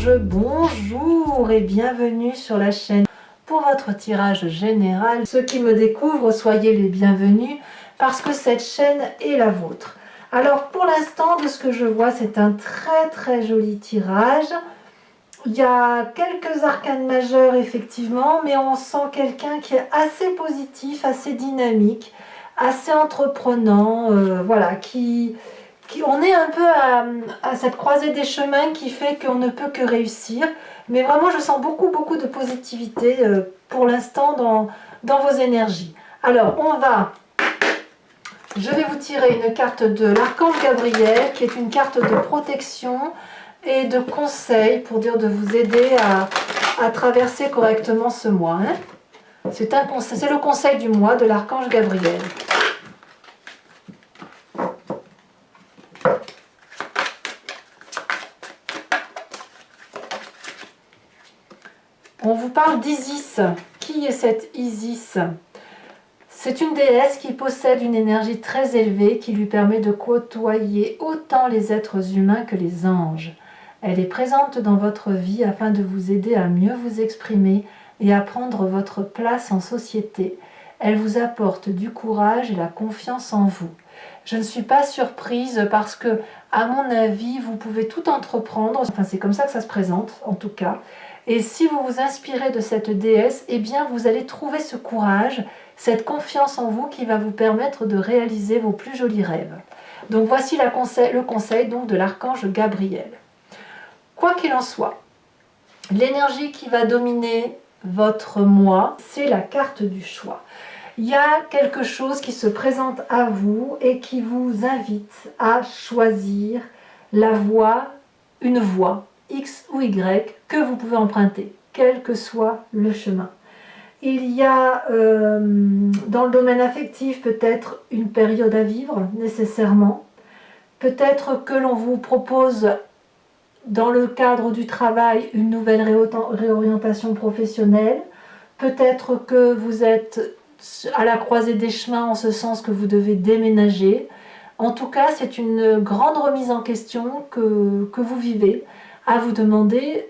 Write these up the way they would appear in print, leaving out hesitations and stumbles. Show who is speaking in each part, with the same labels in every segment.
Speaker 1: Vierge, bonjour et bienvenue sur la chaîne pour votre tirage général. Ceux qui me découvrent, soyez les bienvenus parce que cette chaîne est la vôtre. Alors pour l'instant, de ce que je vois, c'est un très joli tirage. Il y a quelques arcanes majeurs effectivement, mais on sent quelqu'un qui est assez positif, assez dynamique, assez entreprenant, voilà, on est un peu à cette croisée des chemins qui fait qu'on ne peut que réussir. Mais vraiment, je sens beaucoup de positivité pour l'instant dans vos énergies. Alors, je vais vous tirer une carte de l'archange Gabriel, qui est une carte de protection et de conseil pour dire de vous aider à traverser correctement ce mois. Hein. C'est le conseil du mois de l'archange Gabriel. On vous parle d'Isis. Qui est cette Isis? C'est une déesse qui possède une énergie très élevée qui lui permet de côtoyer autant les êtres humains que les anges. Elle est présente dans votre vie afin de vous aider à mieux vous exprimer et à prendre votre place en société. Elle vous apporte du courage et la confiance en vous. Je ne suis pas surprise parce que, à mon avis, vous pouvez tout entreprendre. Enfin, c'est comme ça que ça se présente, en tout cas. Et si vous vous inspirez de cette déesse, eh bien, vous allez trouver ce courage, cette confiance en vous qui va vous permettre de réaliser vos plus jolis rêves. Donc, voici le conseil donc, de l'archange Gabriel. Quoi qu'il en soit, l'énergie qui va dominer votre mois, c'est la carte du choix. Il y a quelque chose qui se présente à vous et qui vous invite à choisir une voie, X ou Y, que vous pouvez emprunter, quel que soit le chemin. Il y a dans le domaine affectif peut-être une période à vivre nécessairement, peut-être que l'on vous propose dans le cadre du travail une nouvelle réorientation professionnelle, peut-être que vous êtes à la croisée des chemins en ce sens que vous devez déménager. En tout cas, c'est une grande remise en question que vous vivez, à vous demander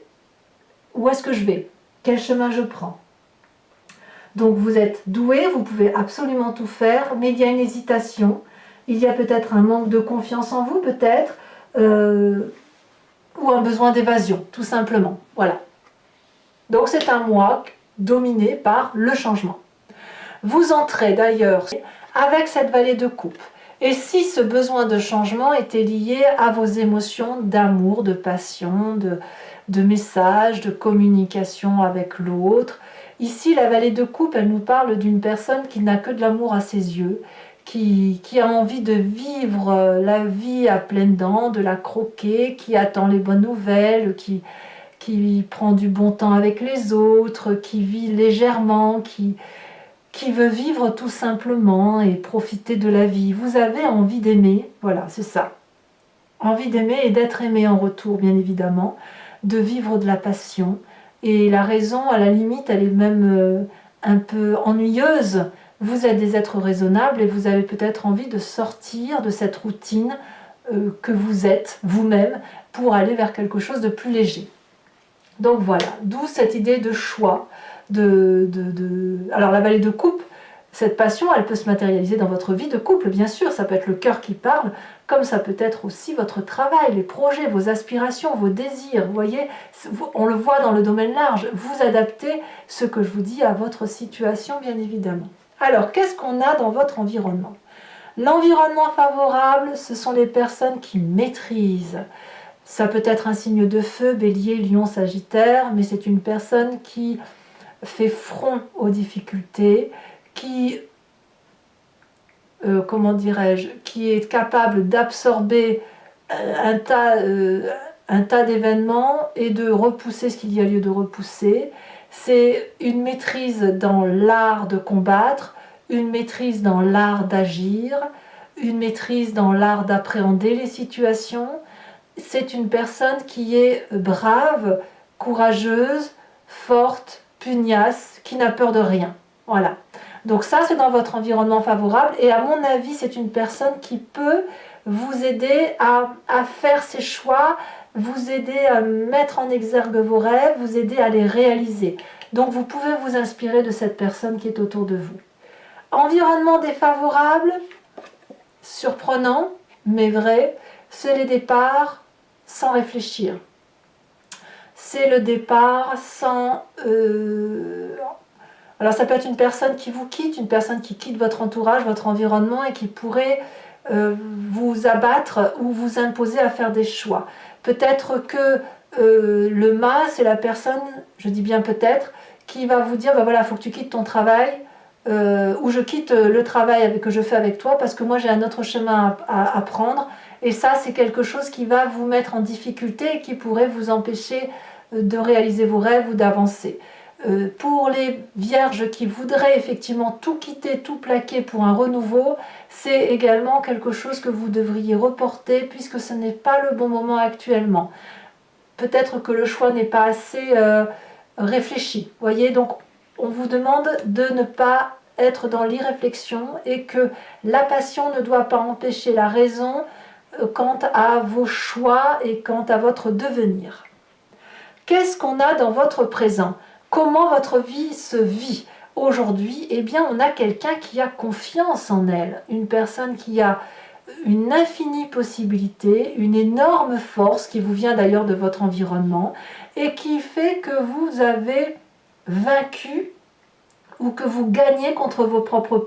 Speaker 1: où est-ce que je vais, quel chemin je prends. Donc vous êtes doué, vous pouvez absolument tout faire, mais il y a une hésitation, il y a peut-être un manque de confiance en vous, peut-être, ou un besoin d'évasion, tout simplement. Voilà. Donc c'est un mois dominé par le changement. Vous entrez d'ailleurs avec cette vallée de coupe. Et si ce besoin de changement était lié à vos émotions d'amour, de passion, de message, de communication avec l'autre, ici la vallée de coupe, elle nous parle d'une personne qui n'a que de l'amour à ses yeux, qui a envie de vivre la vie à pleines dents, de la croquer, qui attend les bonnes nouvelles, qui prend du bon temps avec les autres, qui vit légèrement, qui veut vivre tout simplement et profiter de la vie. Vous avez envie d'aimer, voilà, c'est ça. Envie d'aimer et d'être aimé en retour, bien évidemment, de vivre de la passion. Et la raison, à la limite, elle est même un peu ennuyeuse. Vous êtes des êtres raisonnables et vous avez peut-être envie de sortir de cette routine que vous êtes vous-même pour aller vers quelque chose de plus léger. Donc voilà, d'où cette idée de choix. Alors la vallée de coupe, cette passion, elle peut se matérialiser dans votre vie de couple, bien sûr, ça peut être le cœur qui parle, comme ça peut être aussi votre travail, les projets, vos aspirations, vos désirs, vous voyez, on le voit dans le domaine large, vous adaptez ce que je vous dis à votre situation, bien évidemment. Alors, qu'est-ce qu'on a dans votre environnement? L'environnement favorable, ce sont les personnes qui maîtrisent. Ça peut être un signe de feu, bélier, lion, sagittaire, mais c'est une personne qui fait front aux difficultés, qui qui est capable d'absorber un tas d'événements et de repousser ce qu'il y a lieu de repousser. C'est une maîtrise dans l'art de combattre, une maîtrise dans l'art d'agir, une maîtrise dans l'art d'appréhender les situations. C'est une personne qui est brave, courageuse, forte, pugnace, qui n'a peur de rien. Voilà. Donc ça, c'est dans votre environnement favorable. Et à mon avis, c'est une personne qui peut vous aider à faire ses choix vous aider à mettre en exergue vos rêves, vous aider à les réaliser. Donc vous pouvez vous inspirer de cette personne qui est autour de vous. Environnement défavorable, surprenant, mais vrai, c'est les départs sans réfléchir. C'est le départ sans... Alors ça peut être une personne qui vous quitte, une personne qui quitte votre entourage, votre environnement et qui pourrait vous abattre ou vous imposer à faire des choix. Peut-être que le mât, c'est la personne, je dis bien peut-être, qui va vous dire, ben voilà, il faut que tu quittes ton travail, ou je quitte le travail que je fais avec toi parce que moi j'ai un autre chemin à prendre. Et ça, c'est quelque chose qui va vous mettre en difficulté et qui pourrait vous empêcher de réaliser vos rêves ou d'avancer. Pour les vierges qui voudraient effectivement tout quitter, tout plaquer pour un renouveau, c'est également quelque chose que vous devriez reporter puisque ce n'est pas le bon moment actuellement. Peut-être que le choix n'est pas assez réfléchi. Voyez, donc on vous demande de ne pas être dans l'irréflexion et que la passion ne doit pas empêcher la raison quant à vos choix et quant à votre devenir. Qu'est-ce qu'on a dans votre présent ? Comment votre vie se vit aujourd'hui? Eh bien, on a quelqu'un qui a confiance en elle, une personne qui a une infinie possibilité, une énorme force qui vous vient d'ailleurs de votre environnement et qui fait que vous avez vaincu ou que vous gagnez contre vos propres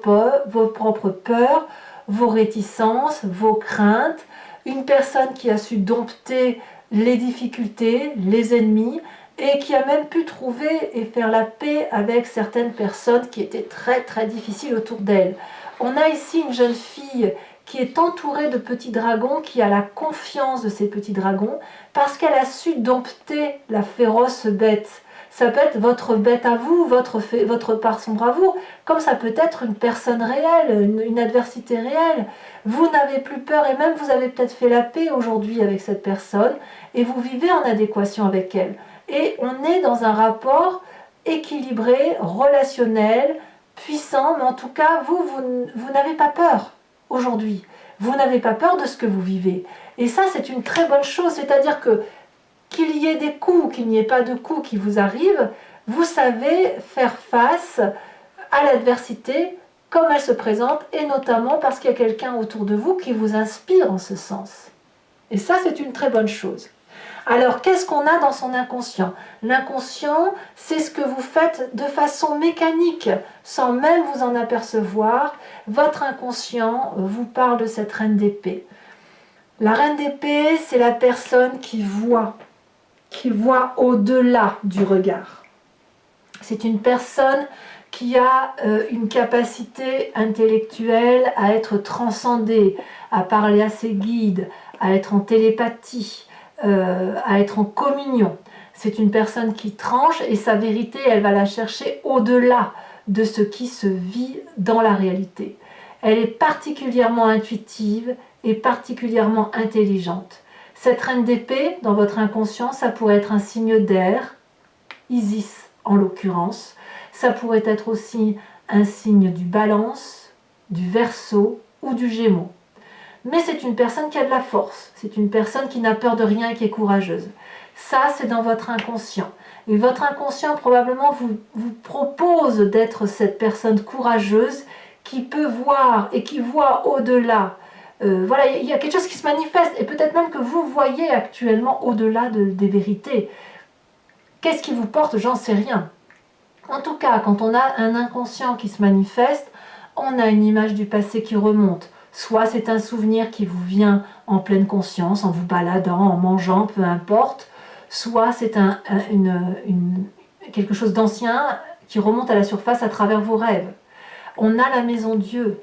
Speaker 1: peurs, vos réticences, vos craintes, une personne qui a su dompter les difficultés, les ennemis, et qui a même pu trouver et faire la paix avec certaines personnes qui étaient très très difficiles autour d'elle. On a ici une jeune fille qui est entourée de petits dragons, qui a la confiance de ces petits dragons, parce qu'elle a su dompter la féroce bête. Ça peut être votre bête à vous, votre part sombre à vous, comme ça peut être une personne réelle, une adversité réelle. Vous n'avez plus peur et même vous avez peut-être fait la paix aujourd'hui avec cette personne et vous vivez en adéquation avec elle. Et on est dans un rapport équilibré, relationnel, puissant, mais en tout cas, vous n'avez pas peur aujourd'hui. Vous n'avez pas peur de ce que vous vivez. Et ça, c'est une très bonne chose, c'est-à-dire que qu'il y ait des coups, qu'il n'y ait pas de coups qui vous arrivent, vous savez faire face à l'adversité comme elle se présente, et notamment parce qu'il y a quelqu'un autour de vous qui vous inspire en ce sens. Et ça, c'est une très bonne chose. Alors, qu'est-ce qu'on a dans son inconscient? L'inconscient, c'est ce que vous faites de façon mécanique, sans même vous en apercevoir. Votre inconscient vous parle de cette reine d'épée. La reine d'épée, c'est la personne qui voit au-delà du regard. C'est une personne qui a une capacité intellectuelle à être transcendée, à parler à ses guides, à être en télépathie, à être en communion. C'est une personne qui tranche et sa vérité, elle va la chercher au-delà de ce qui se vit dans la réalité. Elle est particulièrement intuitive et particulièrement intelligente. Cette reine d'épée, dans votre inconscient, ça pourrait être un signe d'air, Isis en l'occurrence. Ça pourrait être aussi un signe du Balance, du Verseau ou du Gémeaux. Mais c'est une personne qui a de la force, c'est une personne qui n'a peur de rien et qui est courageuse. Ça, c'est dans votre inconscient. Et votre inconscient, probablement, vous propose d'être cette personne courageuse qui peut voir et qui voit au-delà. Voilà, il y a quelque chose qui se manifeste, et peut-être même que vous voyez actuellement au-delà des vérités. Qu'est-ce qui vous porte? J'en sais rien. En tout cas, quand on a un inconscient qui se manifeste, on a une image du passé qui remonte. Soit c'est un souvenir qui vous vient en pleine conscience, en vous baladant, en mangeant, peu importe. Soit c'est quelque chose d'ancien qui remonte à la surface à travers vos rêves. On a la maison Dieu.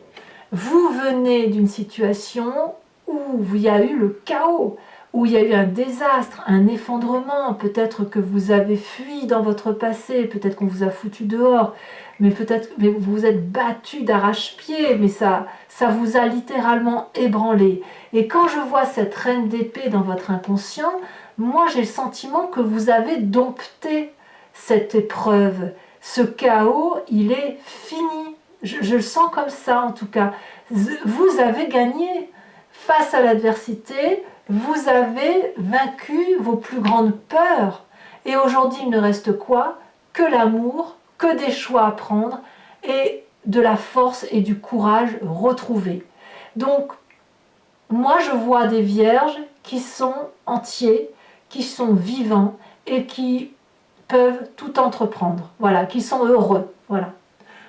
Speaker 1: Vous venez d'une situation où il y a eu le chaos, où il y a eu un désastre, un effondrement. Peut-être que vous avez fui dans votre passé, peut-être qu'on vous a foutu dehors, mais peut-être que vous vous êtes battu d'arrache-pied, mais ça vous a littéralement ébranlé. Et quand je vois cette reine d'épée dans votre inconscient, moi j'ai le sentiment que vous avez dompté cette épreuve. Ce chaos, il est fini. Je le sens comme ça en tout cas. Vous avez gagné face à l'adversité. Vous avez vaincu vos plus grandes peurs. Et aujourd'hui, il ne reste quoi? Que l'amour, que des choix à prendre et de la force et du courage retrouvés. Donc, moi, je vois des vierges qui sont entiers, qui sont vivants et qui peuvent tout entreprendre. Voilà, qui sont heureux. Voilà.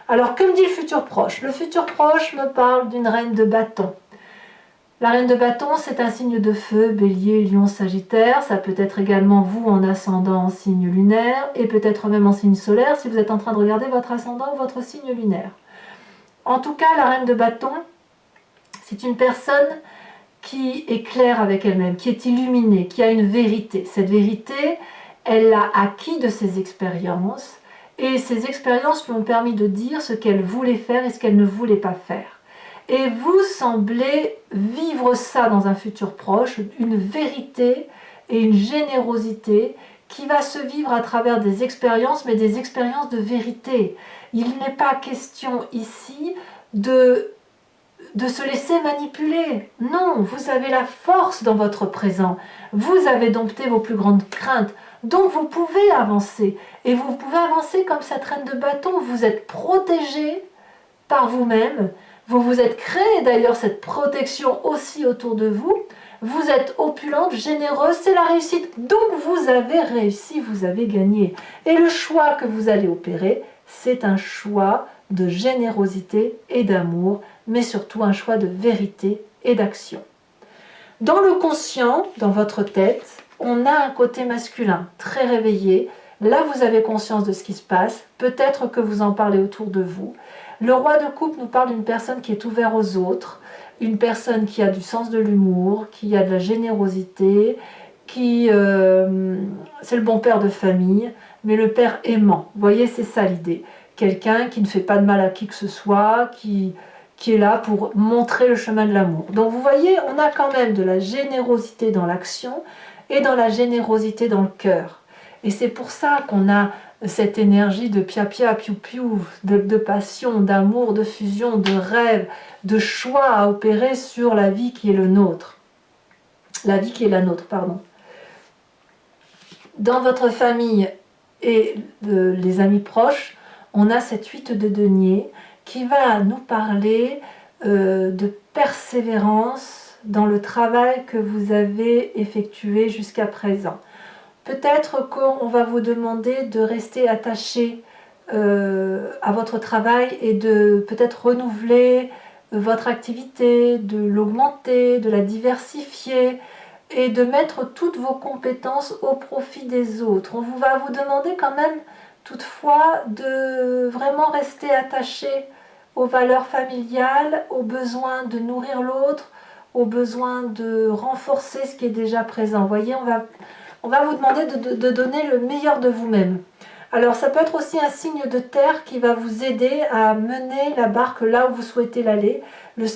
Speaker 1: Alors, que me dit le futur proche? Le futur proche me parle d'une reine de bâton. La reine de bâton, c'est un signe de feu, bélier, lion, sagittaire. Ça peut être également vous en ascendant en signe lunaire et peut-être même en signe solaire si vous êtes en train de regarder votre ascendant ou votre signe lunaire. En tout cas, la reine de bâton, c'est une personne qui est claire avec elle-même, qui est illuminée, qui a une vérité. Cette vérité, elle l'a acquis de ses expériences et ces expériences lui ont permis de dire ce qu'elle voulait faire et ce qu'elle ne voulait pas faire. Et vous semblez vivre ça dans un futur proche, une vérité et une générosité qui va se vivre à travers des expériences, mais des expériences de vérité. Il n'est pas question ici de se laisser manipuler. Non, vous avez la force dans votre présent. Vous avez dompté vos plus grandes craintes. Donc vous pouvez avancer. Et vous pouvez avancer comme cette reine de bâton. Vous êtes protégé par vous-même. Vous vous êtes créé d'ailleurs cette protection aussi autour de vous. Vous êtes opulente, généreuse, c'est la réussite. Donc vous avez réussi, vous avez gagné. Et le choix que vous allez opérer, c'est un choix de générosité et d'amour, mais surtout un choix de vérité et d'action. Dans le conscient, dans votre tête, on a un côté masculin très réveillé. Là, vous avez conscience de ce qui se passe. Peut-être que vous en parlez autour de vous. Le roi de coupe nous parle d'une personne qui est ouverte aux autres, une personne qui a du sens de l'humour, qui a de la générosité, c'est le bon père de famille, mais le père aimant. Vous voyez, c'est ça l'idée. Quelqu'un qui ne fait pas de mal à qui que ce soit, qui est là pour montrer le chemin de l'amour. Donc vous voyez, on a quand même de la générosité dans l'action et dans la générosité dans le cœur. Et c'est pour ça qu'on a cette énergie de pia-pia, piou-piou, de passion, d'amour, de fusion, de rêve, de choix à opérer sur la vie qui est le nôtre. La vie qui est la nôtre, pardon. Dans votre famille et les amis proches, on a cette 8 de denier qui va nous parler de persévérance dans le travail que vous avez effectué jusqu'à présent. Peut-être qu'on va vous demander de rester attaché à votre travail et de peut-être renouveler votre activité, de l'augmenter, de la diversifier et de mettre toutes vos compétences au profit des autres. On va vous demander quand même toutefois de vraiment rester attaché aux valeurs familiales, aux besoins de nourrir l'autre, aux besoins de renforcer ce qui est déjà présent. Vous voyez, on va vous demander de donner le meilleur de vous-même. Alors ça peut être aussi un signe de terre qui va vous aider à mener la barque là où vous souhaitez l'aller. Le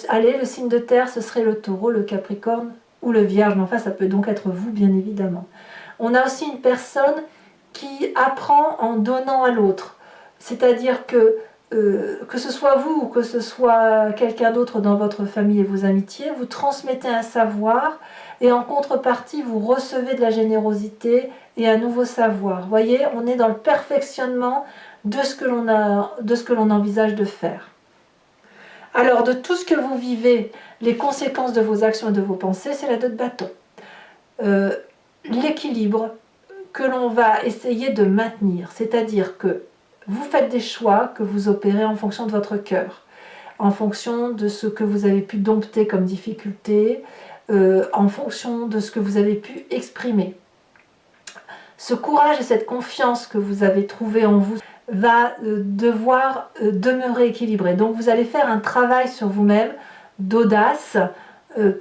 Speaker 1: signe de terre, ce serait le taureau, le capricorne ou le vierge. Mais enfin, ça peut donc être vous, bien évidemment. On a aussi une personne qui apprend en donnant à l'autre. C'est-à-dire que ce soit vous ou que ce soit quelqu'un d'autre dans votre famille et vos amitiés, vous transmettez un savoir et en contrepartie, vous recevez de la générosité et un nouveau savoir. Vous voyez, on est dans le perfectionnement de ce que l'on envisage de faire. Alors, de tout ce que vous vivez, les conséquences de vos actions et de vos pensées, c'est la 2 de bâton. L'équilibre que l'on va essayer de maintenir, c'est-à-dire que vous faites des choix que vous opérez en fonction de votre cœur, en fonction de ce que vous avez pu dompter comme difficulté, en fonction de ce que vous avez pu exprimer. Ce courage et cette confiance que vous avez trouvé en vous va devoir demeurer équilibré. Donc vous allez faire un travail sur vous-même d'audace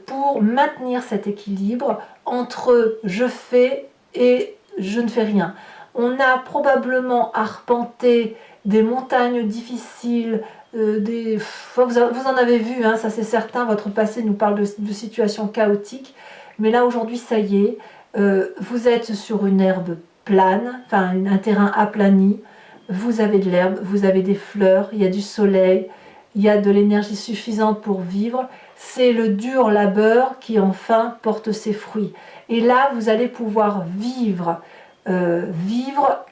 Speaker 1: pour maintenir cet équilibre entre je fais et je ne fais rien. On a probablement arpenté des montagnes difficiles, vous en avez vu, hein, ça c'est certain, votre passé nous parle de situations chaotiques, mais là aujourd'hui ça y est, vous êtes sur une herbe plane, enfin un terrain aplani, vous avez de l'herbe, vous avez des fleurs, il y a du soleil, il y a de l'énergie suffisante pour vivre, c'est le dur labeur qui enfin porte ses fruits. Et là, vous allez pouvoir vivre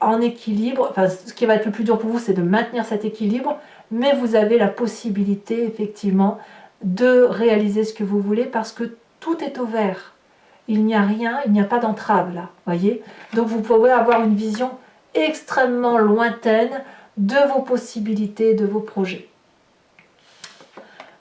Speaker 1: en équilibre. Enfin, ce qui va être le plus dur pour vous, c'est de maintenir cet équilibre, mais vous avez la possibilité, effectivement, de réaliser ce que vous voulez parce que tout est au vert. Il n'y a rien, il n'y a pas d'entrave là, voyez. Donc vous pouvez avoir une vision extrêmement lointaine de vos possibilités, de vos projets.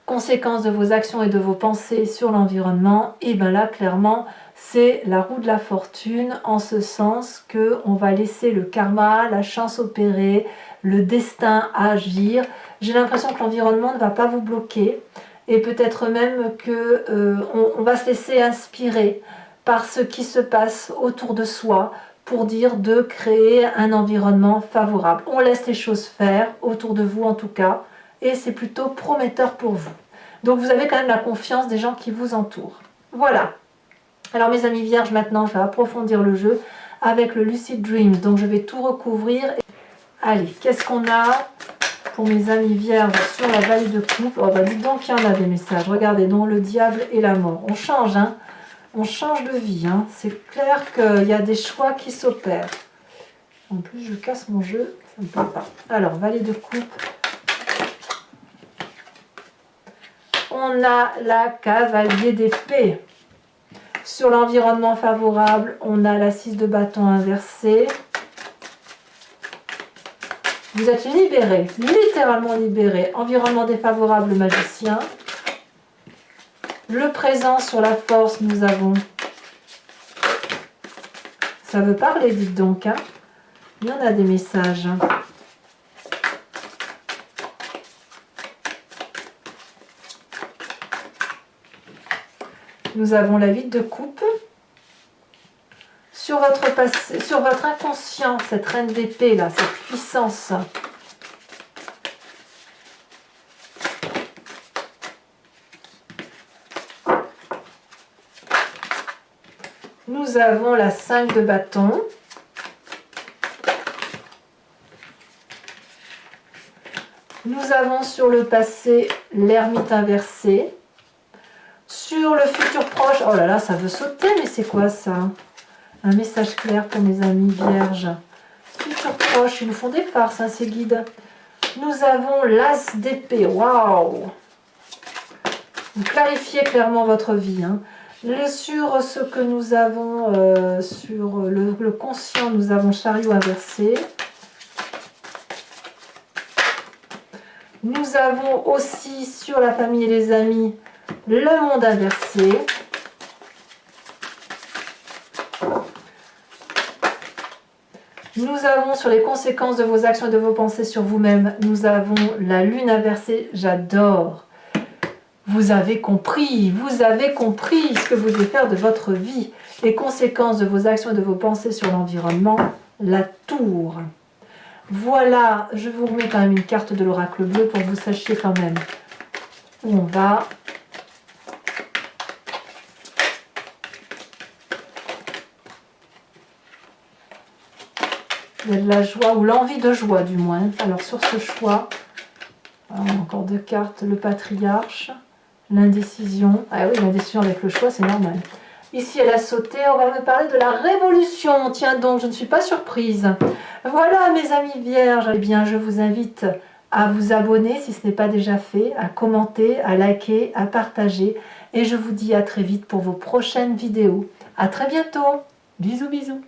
Speaker 1: Conséquence de vos actions et de vos pensées sur l'environnement, et bien là, clairement, c'est la roue de la fortune, en ce sens qu'on va laisser le karma, la chance opérer, le destin agir. J'ai l'impression que l'environnement ne va pas vous bloquer, et peut-être même qu'on va se laisser inspirer par ce qui se passe autour de soi pour dire de créer un environnement favorable. On laisse les choses faire, autour de vous en tout cas, et c'est plutôt prometteur pour vous. Donc vous avez quand même la confiance des gens qui vous entourent. Voilà. Alors mes amis vierges, maintenant je vais approfondir le jeu avec le Lucid Dreams. Donc je vais tout recouvrir. Allez, qu'est-ce qu'on a pour mes amis vierges sur la vallée de coupe? Oh bah dites donc qu'il y en a des messages. Regardez, donc le diable et la mort. On change, hein. On change de vie, hein. C'est clair qu'il y a des choix qui s'opèrent. En plus, je casse mon jeu, ça ne me plaît pas. Alors, vallée de coupe. On a la cavalier d'épée. Sur l'environnement favorable, on a la 6 de bâton inversée. Vous êtes libéré, littéralement libéré. Environnement défavorable, le magicien. Le présent sur la force, nous avons... Ça veut parler, dites donc. Hein. Il y en a des messages. Nous avons la 8 de coupe. Sur votre passé, sur votre inconscient, cette reine d'épée là, cette puissance. Nous avons la 5 de bâton. Nous avons sur le passé l'ermite inversé. Sur le futur proche, oh là là, ça veut sauter, mais c'est quoi ça? Un message clair pour mes amis vierges. Futur proche, ils nous font des farces, hein, ces guides. Nous avons l'as d'épée, waouh! Vous clarifiez clairement votre vie. Hein. Sur ce que nous avons, sur le conscient, nous avons chariot inversé. Nous avons aussi sur la famille et les amis, le monde inversé. Nous avons sur les conséquences de vos actions et de vos pensées sur vous-même, nous avons la lune inversée. J'adore. Vous avez compris ce que vous devez faire de votre vie. Les conséquences de vos actions et de vos pensées sur l'environnement, la tour. Voilà, je vous remets quand même une carte de l'oracle bleu pour que vous sachiez quand même où on va. Il y a de la joie, ou l'envie de joie du moins. Alors sur ce choix, encore deux cartes, le patriarche, l'indécision. Ah oui, l'indécision avec le choix, c'est normal. Ici, elle a sauté, on va me parler de la révolution. Tiens donc, je ne suis pas surprise. Voilà mes amis vierges, eh bien je vous invite à vous abonner si ce n'est pas déjà fait, à commenter, à liker, à partager. Et je vous dis à très vite pour vos prochaines vidéos. À très bientôt. Bisous, bisous.